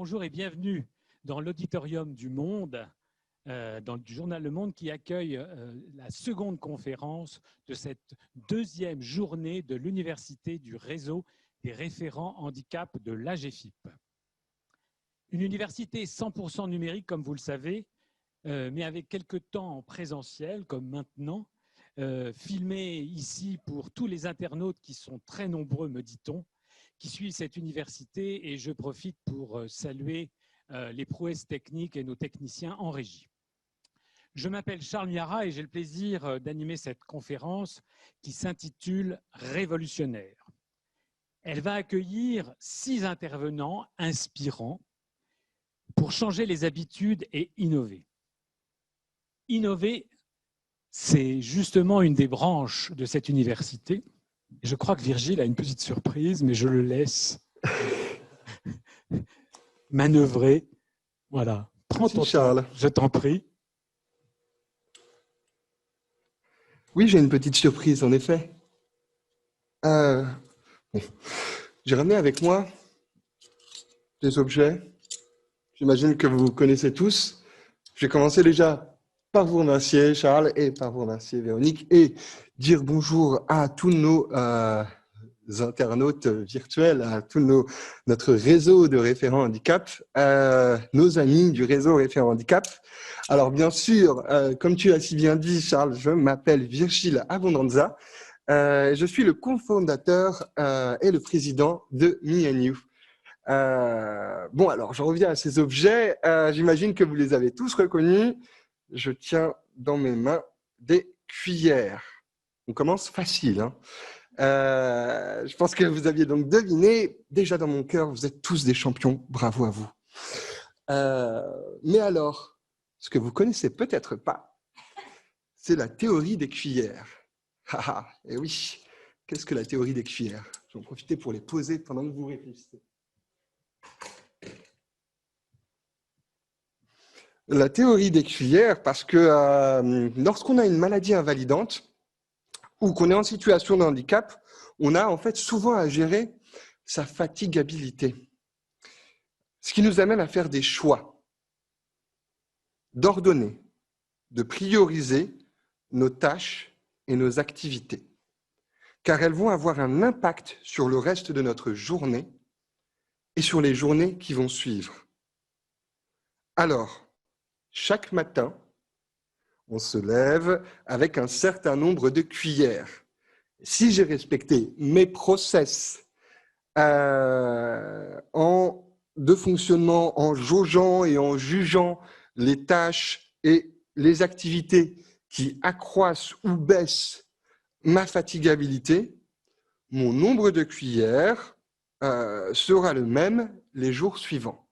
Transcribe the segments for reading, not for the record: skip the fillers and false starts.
Bonjour et bienvenue dans l'auditorium du Monde, du journal Le Monde qui accueille la seconde conférence de cette deuxième journée de l'Université du réseau des référents handicap de l'AGEFIP. Une université 100% numérique, comme vous le savez, mais avec quelques temps en présentiel, comme maintenant, filmée ici pour tous les internautes qui sont très nombreux, me dit-on, qui suivent cette université, et je profite pour saluer les prouesses techniques et nos techniciens en régie. Je m'appelle Charles Miara et j'ai le plaisir d'animer cette conférence qui s'intitule « Révolutionnaire ». Elle va accueillir 6 intervenants inspirants pour changer les habitudes et innover. Innover, c'est justement une des branches de cette université. Je crois que Virgile a une petite surprise, mais je le laisse manœuvrer. Voilà. Prends ton temps, je t'en prie. Oui, j'ai une petite surprise, en effet. Bon. J'ai ramené avec moi des objets. J'imagine que vous connaissez tous. Je vais commencer déjà par vous remercier, Charles, et par vous remercier, Véronique, et dire bonjour à tous nos internautes virtuels, à notre réseau de référents handicap, nos amis du réseau référents handicap. Alors, bien sûr, comme tu as si bien dit, Charles, je m'appelle Virgile Abondanza. Je suis le cofondateur et le président de Me & You. Bon, alors, je reviens à ces objets. J'imagine que vous les avez tous reconnus. Je tiens dans mes mains des cuillères. On commence facile, hein. Je pense que vous aviez donc deviné. Déjà dans mon cœur, vous êtes tous des champions. Bravo à vous. Mais alors, ce que vous connaissez peut-être pas, c'est la théorie des cuillères. Et oui, qu'est-ce que la théorie des cuillères? Je vais en profiter pour les poser pendant que vous réfléchissez. La théorie des cuillères, parce que lorsqu'on a une maladie invalidante ou qu'on est en situation de handicap, on a en fait souvent à gérer sa fatigabilité. Ce qui nous amène à faire des choix, d'ordonner, de prioriser nos tâches et nos activités, car elles vont avoir un impact sur le reste de notre journée et sur les journées qui vont suivre. Alors, chaque matin, on se lève avec un certain nombre de cuillères. Si j'ai respecté mes process de fonctionnement en jaugeant et en jugeant les tâches et les activités qui accroissent ou baissent ma fatigabilité, mon nombre de cuillères sera le même les jours suivants.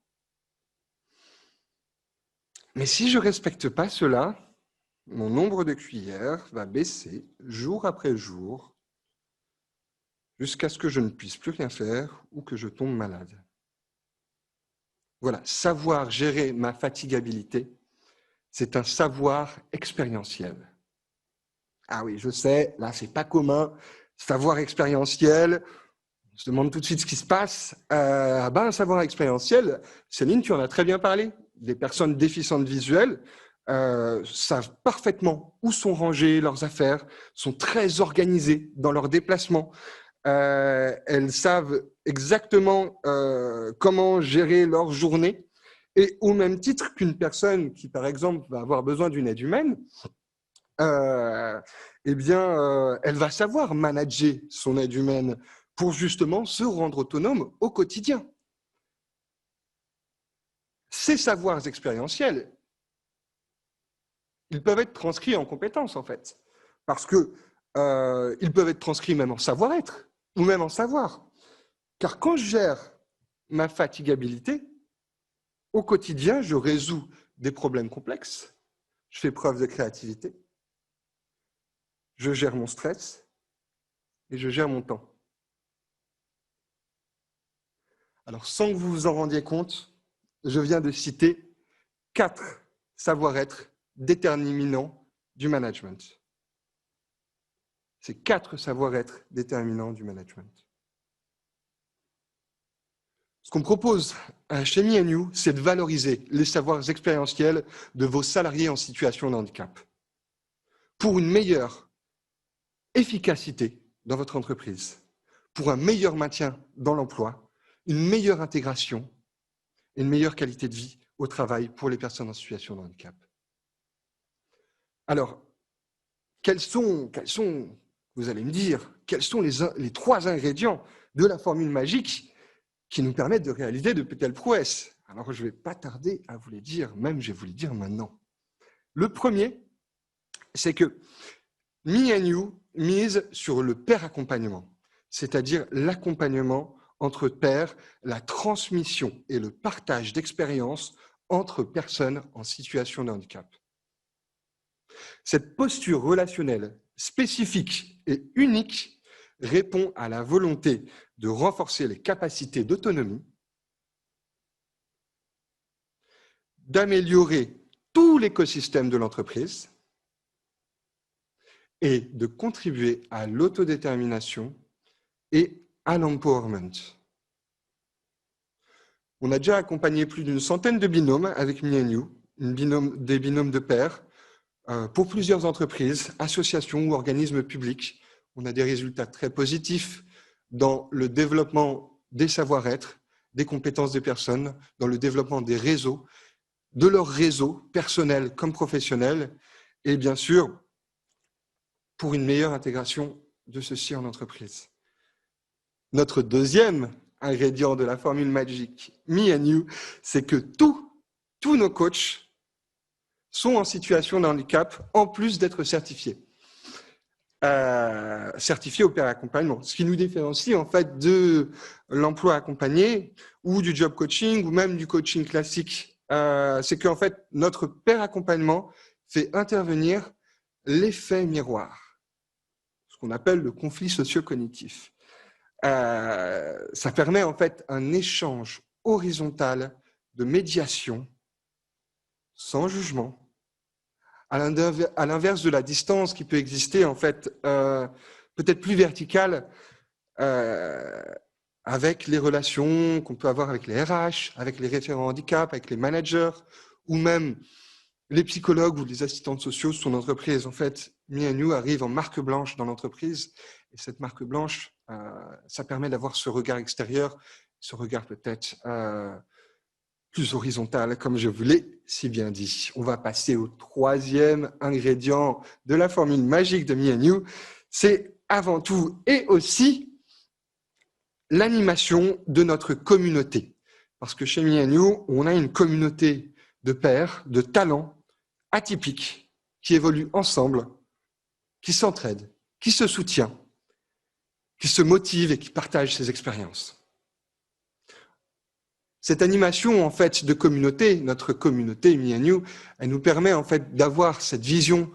Mais si je ne respecte pas cela, mon nombre de cuillères va baisser jour après jour jusqu'à ce que je ne puisse plus rien faire ou que je tombe malade. Voilà, savoir gérer ma fatigabilité, c'est un savoir expérientiel. Ah oui, je sais, là, c'est pas commun. Savoir expérientiel, on se demande tout de suite ce qui se passe. Un savoir expérientiel, Céline, tu en as très bien parlé. Les personnes déficientes visuelles savent parfaitement où sont rangées leurs affaires, sont très organisées dans leurs déplacements. Elles savent exactement comment gérer leur journée. Et au même titre qu'une personne qui, par exemple, va avoir besoin d'une aide humaine, elle va savoir manager son aide humaine pour justement se rendre autonome au quotidien. Ces savoirs expérientiels, ils peuvent être transcrits en compétences, en fait, parce qu'ils peuvent être transcrits même en savoir-être ou même en savoir. Car quand je gère ma fatigabilité, au quotidien, je résous des problèmes complexes, je fais preuve de créativité, je gère mon stress et je gère mon temps. Alors, sans que vous vous en rendiez compte, je viens de citer 4 savoir-être déterminants du management. C'est 4 savoir-être déterminants du management. Ce qu'on propose chez Me & You, c'est de valoriser les savoirs expérientiels de vos salariés en situation de handicap pour une meilleure efficacité dans votre entreprise, pour un meilleur maintien dans l'emploi, une meilleure intégration et une meilleure qualité de vie au travail pour les personnes en situation de handicap. Alors, quels sont, vous allez me dire, quels sont les 3 ingrédients de la formule magique qui nous permettent de réaliser de telles prouesses? Alors, je ne vais pas tarder à vous les dire, même je vais vous les dire maintenant. Le premier, c'est que Me & You mise sur le pair accompagnement, c'est-à-dire l'accompagnement entre pairs, la transmission et le partage d'expériences entre personnes en situation de handicap. Cette posture relationnelle spécifique et unique répond à la volonté de renforcer les capacités d'autonomie, d'améliorer tout l'écosystème de l'entreprise et de contribuer à l'autodétermination et à l'empowerment. On a déjà accompagné plus d'une centaine de binômes avec Me & You, des binômes de pairs, pour plusieurs entreprises, associations ou organismes publics. On a des résultats très positifs dans le développement des savoir-être, des compétences des personnes, dans le développement des réseaux, de leurs réseaux personnels comme professionnels, et bien sûr, pour une meilleure intégration de ceux-ci en entreprise. Notre deuxième ingrédient de la formule magique Me & You, c'est que tous nos coachs sont en situation de handicap, en plus d'être certifiés. Certifiés au pair accompagnement. Ce qui nous différencie en fait de l'emploi accompagné ou du job coaching ou même du coaching classique. C'est qu'en fait, notre pair accompagnement fait intervenir l'effet miroir, ce qu'on appelle le conflit socio-cognitif. Ça permet en fait un échange horizontal de médiation sans jugement, à l'inverse de la distance qui peut exister en fait peut-être plus verticale avec les relations qu'on peut avoir avec les RH, avec les référents handicap, avec les managers ou même les psychologues ou les assistantes sociaux de son entreprise. En fait, Me & You arrive en marque blanche dans l'entreprise et cette marque blanche, ça permet d'avoir ce regard extérieur, ce regard peut-être plus horizontal, comme je vous l'ai si bien dit. On va passer au 3e ingrédient de la formule magique de Me & You. C'est avant tout et aussi l'animation de notre communauté. Parce que chez Me & You, on a une communauté de pairs, de talents atypiques qui évoluent ensemble, qui s'entraident, qui se soutiennent, qui se motivent et qui partagent ces expériences. Cette animation en fait de communauté, notre communauté Me & You, elle nous permet en fait d'avoir cette vision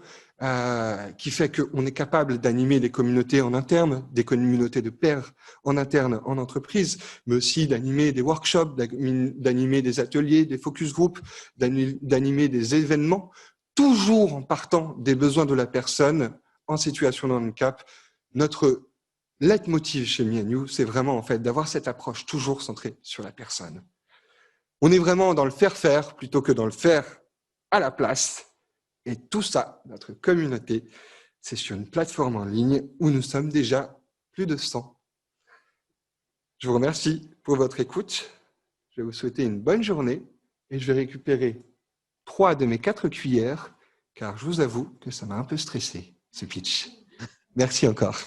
qui fait qu'on est capable d'animer des communautés en interne, des communautés de pairs en interne en entreprise, mais aussi d'animer des workshops, d'animer des ateliers, des focus groups, d'animer des événements, toujours en partant des besoins de la personne en situation de handicap. Notre leitmotiv chez Me & You, c'est vraiment en fait d'avoir cette approche toujours centrée sur la personne. On est vraiment dans le faire-faire plutôt que dans le faire à la place. Et tout ça, notre communauté, c'est sur une plateforme en ligne où nous sommes déjà plus de 100. Je vous remercie pour votre écoute. Je vais vous souhaiter une bonne journée et je vais récupérer 3 de mes 4 cuillères car je vous avoue que ça m'a un peu stressé, ce pitch. Merci encore.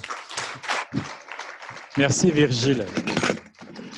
Merci Virgile.